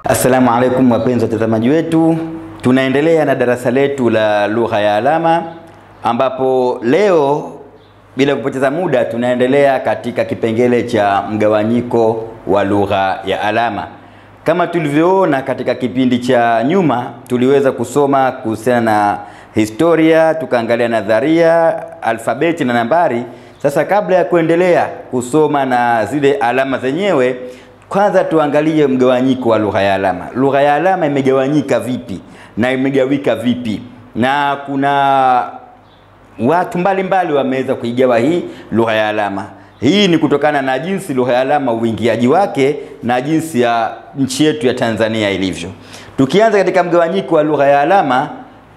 Assalamu alaikum wapenzi watazamaji wetu, tunaendelea na darasa letu la lugha ya alama, ambapo leo bila kupoteza muda tunaendelea katika kipengele cha mgawanyiko wa lugha ya alama. Kama tulivyoona katika kipindi cha nyuma, tuliweza kusoma kuhusiana na historia, tukaangalia nadharia, alfabeti na nambari. Sasa kabla ya kuendelea kusoma na zile alama zenyewe, kwanza tuangalie mgawanyiko wa lugha ya alama. Lugha ya alama imegawanyika vipi na imegawika vipi? Na kuna watu mbalimbali wameweza kuigawa hii lugha ya alama. Hii ni kutokana na jinsi lugha ya alama uingiaji wake na jinsi ya nchi yetu ya Tanzania ilivyo. Tukianza katika mgawanyiko wa lugha ya alama,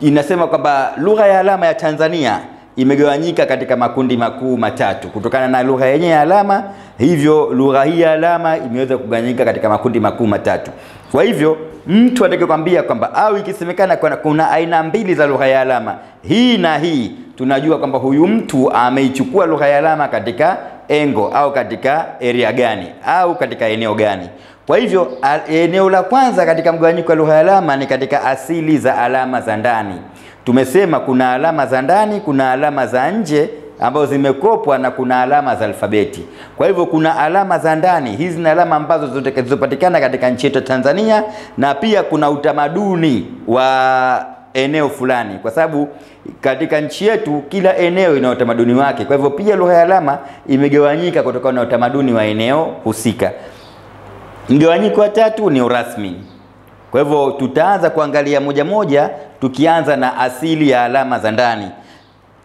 inasema kwamba lugha ya alama ya Tanzania imegawanyika katika makundi makuu matatu kutokana na lugha yenyewe ya alama. Hivyo lugha hii ya alama imeweza kugawanyika katika makundi makuu matatu. Kwa hivyo mtu atakayekwambia kwamba au ikisemekana kuna aina mbili za lugha ya alama, hii na hii, tunajua kwamba huyu mtu ameichukua lugha ya alama katika engo au katika area gani au katika eneo gani. Kwa hivyo eneo la kwanza katika mgawanyiko wa lugha ya alama ni katika asili za alama za ndani. Tumesema kuna alama za ndani, kuna alama za nje ambazo zimekopwa na kuna alama za alfabeti. Kwa hivyo kuna alama za ndani, hizi ni alama ambazo zilizopatikana katika nchi yetu Tanzania, na pia kuna utamaduni wa eneo fulani, kwa sababu katika nchi yetu kila eneo ina utamaduni wake. Kwa hivyo pia lugha ya alama imegawanyika kutokana na utamaduni wa eneo husika. Mgawanyiko wa tatu ni urasmi. Kwa hivyo tutaanza kuangalia moja moja, tukianza na asili ya alama za ndani.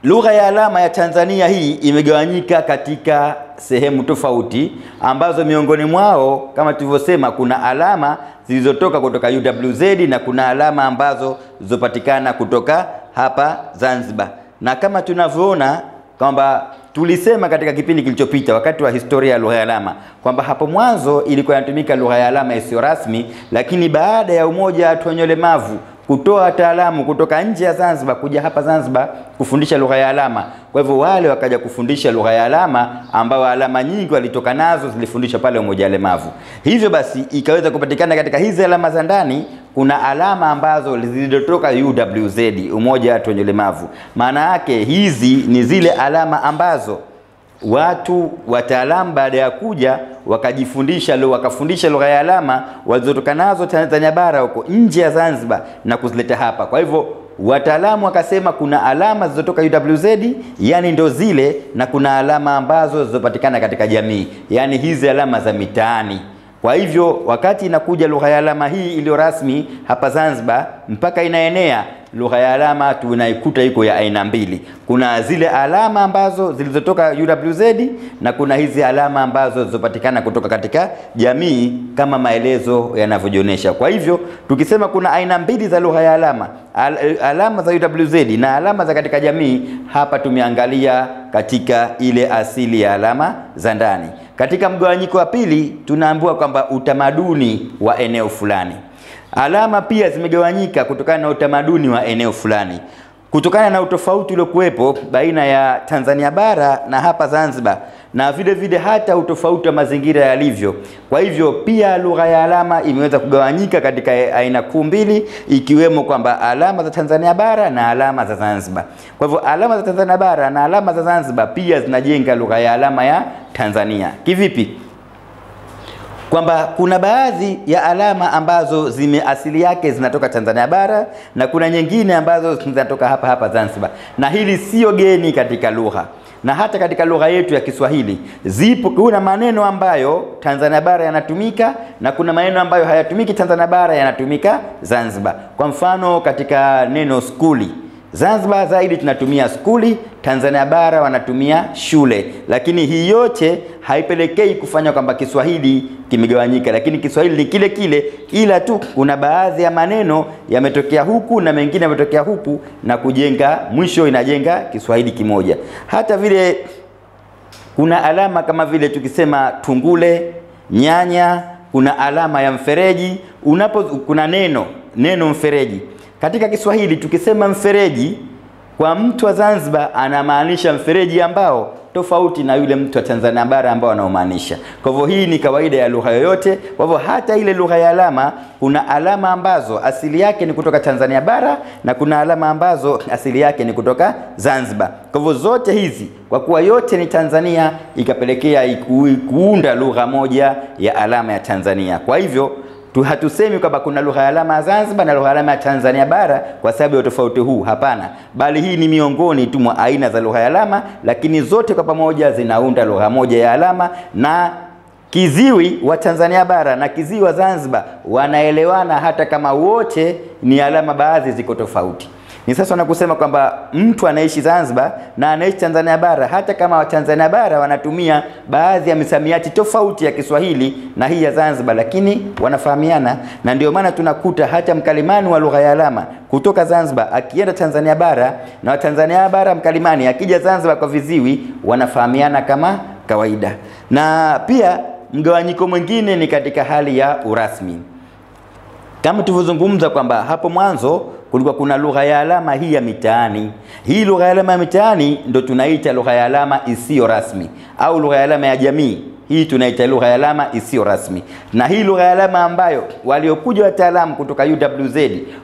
Lugha ya alama ya Tanzania hii imegawanyika katika sehemu tofauti, ambazo miongoni mwao kama tulivyosema kuna alama zilizotoka kutoka UWZ na kuna alama ambazo zilizopatikana kutoka hapa Zanzibar. Na kama tunavyoona kwamba tulisema katika kipindi kilichopita wakati wa historia ya lugha ya alama kwamba hapo mwanzo ilikuwa inatumika lugha ya alama isiyo rasmi, lakini baada ya umoja wa watu wenye ulemavu kutoa wataalamu kutoka nje ya Zanzibar kuja hapa Zanzibar kufundisha lugha ya alama, kwa hivyo wale wakaja kufundisha lugha ya alama, ambao alama nyingi walitoka nazo zilifundishwa pale umoja wa walemavu. Hivyo basi ikaweza kupatikana katika hizi alama za ndani kuna alama ambazo zilizotoka UWZ, umoja wa watu wenye ulemavu. Maana yake hizi ni zile alama ambazo watu wataalamu baada ya kuja wakafundisha lugha ya alama walizotoka nazo Tanzania bara huko nje ya Zanzibar na kuzileta hapa. Kwa hivyo wataalamu wakasema kuna alama zilizotoka UWZ, yani ndo zile, na kuna alama ambazo zilizopatikana katika jamii, yani hizi alama za mitaani. Kwa hivyo wakati inakuja lugha ya alama hii iliyo rasmi hapa Zanzibar mpaka inaenea, lugha ya alama tunaikuta iko ya aina mbili. Kuna zile alama ambazo zilizotoka UWZ na kuna hizi alama ambazo zilizopatikana kutoka katika jamii kama maelezo yanavyojionyesha. Kwa hivyo tukisema kuna aina mbili za lugha ya alama, alama za UWZ na alama za katika jamii, hapa tumeangalia katika ile asili ya alama za ndani. Katika mgawanyiko wa pili tunaambiwa kwamba utamaduni wa eneo fulani. Alama pia zimegawanyika kutokana na utamaduni wa eneo fulani, kutokana na utofauti uliokuwepo baina ya Tanzania bara na hapa Zanzibar, na vile vile hata utofauti wa mazingira yalivyo. Kwa hivyo pia lugha ya alama imeweza kugawanyika katika aina kuu mbili, ikiwemo kwamba alama za Tanzania bara na alama za Zanzibar. Kwa hivyo alama za Tanzania bara na alama za Zanzibar pia zinajenga lugha ya alama ya Tanzania. Kivipi? Kwamba kuna baadhi ya alama ambazo asili yake zinatoka Tanzania bara na kuna nyingine ambazo zinatoka hapa Zanzibar. Na hili sio geni katika lugha. Na hata katika lugha yetu ya Kiswahili kuna maneno ambayo Tanzania bara yanatumika na kuna maneno ambayo hayatumiki Tanzania bara yanatumika Zanzibar. Kwa mfano katika neno skuli, Zanzibar zaidi tunatumia skuli, Tanzania bara wanatumia shule. Lakini hii yote haipelekei kufanya kwamba Kiswahili kimegawanyika, lakini Kiswahili ni kile kile, ila tu kuna baadhi ya maneno yametokea huku na mengine yametokea huku na kujenga, mwisho inajenga Kiswahili kimoja. Hata vile kuna alama kama vile tukisema tungule, nyanya, kuna alama ya mfereji. Kuna neno mfereji. Katika Kiswahili tukisema mfereji Kwa mtu wa Zanzibar anamaanisha mfereji ambao tofauti na yule mtu wa Tanzania bara ambao anaomaanisha. Kwa hivyo hii ni kawaida ya lugha yoyote. Kwa hivyo hata ile lugha ya alama, kuna alama ambazo asili yake ni kutoka Tanzania bara na kuna alama ambazo asili yake ni kutoka Zanzibar. Kwa hivyo zote hizi kwa kuwa yote ni Tanzania, ikapelekea kuunda lugha moja ya alama ya Tanzania. Kwa hivyo hatusemi kwamba kuna lugha ya alama ya Zanzibar na lugha ya alama ya Tanzania bara kwa sababu ya tofauti huu, hapana. Bali hii ni miongoni tu mwa aina za lugha ya alama, lakini zote kwa pamoja zinaunda lugha moja ya alama, na kiziwi wa Tanzania bara na kiziwi wa Zanzibar wanaelewana hata kama wote ni alama baadhi ziko tofauti. Ni sasa na kusema kwamba mtu anaishi Zanzibar na anaishi Tanzania bara, hata kama wa Tanzania bara wanatumia baadhi ya misamiati tofauti ya Kiswahili na hii ya Zanzibar, lakini wanafahamiana. Na ndio maana tunakuta hata mkalimani wa lugha ya alama kutoka Zanzibar akienda Tanzania bara, na wa Tanzania bara mkalimani akija Zanzibar kwa viziwi, wanafahamiana kama kawaida. Na pia mgawanyiko mwingine ni katika hali ya urasmi. Kama tulivyozungumza kwamba hapo mwanzo kulikuwa kuna lugha ya alama hii ya mitaani. Hii lugha ya alama ya mitaani ndio tunaita lugha ya alama isiyo rasmi, au lugha ya alama ya jamii. Hii tunaita lugha ya alama isiyo rasmi. Na hii lugha ya alama ambayo waliokuja wataalamu kutoka UWZ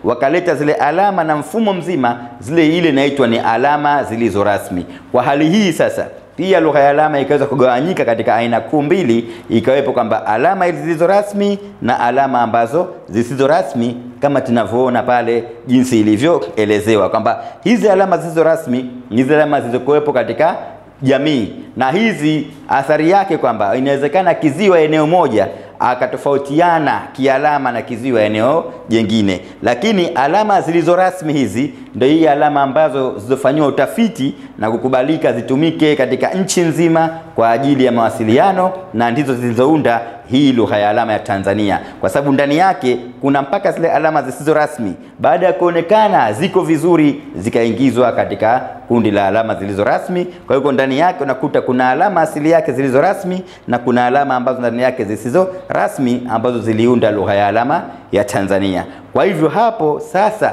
wakaleta zile alama na mfumo mzima, zile ile inaitwa ni alama zilizo rasmi. Kwa hali hii sasa pia lugha ya alama ikaweza kugawanyika katika aina kuu mbili, ikawepo kwamba alama zilizo rasmi na alama ambazo zisizo rasmi, kama tunavyoona pale jinsi ilivyoelezewa kwamba hizi alama zisizo rasmi ni zile alama zilizokuwepo katika jamii, na hizi athari yake kwamba inawezekana kiziwa eneo moja akatofautiana kialama na kiziwa eneo jingine. Lakini alama zilizo rasmi hizi ndio hii alama ambazo zilizofanywa utafiti na kukubalika zitumike katika nchi nzima kwa ajili ya mawasiliano, na ndizo zilizounda hii lugha ya alama ya Tanzania, kwa sababu ndani yake kuna mpaka zile alama zisizo rasmi baada ya kuonekana ziko vizuri zikaingizwa katika kundi la alama zilizo rasmi. Kwa hiyo ndani yake unakuta kuna alama asili yake zilizo rasmi na kuna alama ambazo ndani yake zisizo rasmi ambazo ziliunda lugha ya alama ya Tanzania. Kwa hivyo hapo sasa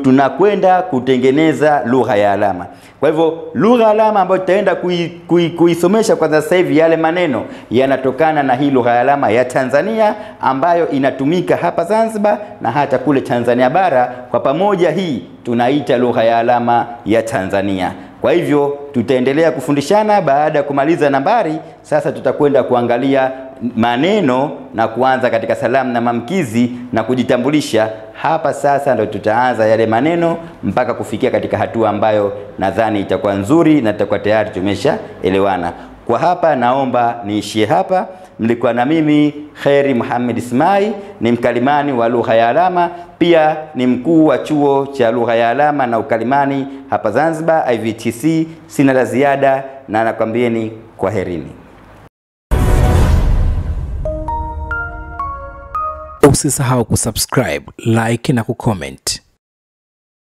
tunakwenda kutengeneza lugha ya alama. Kwa hivyo lugha ya alama ambayo tutaenda kuisomesha kwa sasa hivi, yale maneno yanatokana na hii lugha ya alama ya Tanzania ambayo inatumika hapa Zanzibar na hata kule Tanzania bara. Kwa pamoja hii tunaita lugha ya alama ya Tanzania. Kwa hivyo tutaendelea kufundishana. Baada ya kumaliza nambari, sasa tutakwenda kuangalia maneno na kuanza katika salamu na maamkizi na kujitambulisha. Hapa sasa ndio tutaanza yale maneno mpaka kufikia katika hatua ambayo nadhani itakuwa nzuri na tutakuwa tayari tumeshaelewana. Kwa hapa naomba niishie hapa. Mlikuwa na mimi Kheri Muhammad Ismail, ni mkalimani wa lugha ya alama, pia ni mkuu wa chuo cha lugha ya alama na ukalimani hapa Zanzibar IVTC. Sina la ziada na nakwambieni kwaherini. Usisahau kusubscribe, like na kucomment.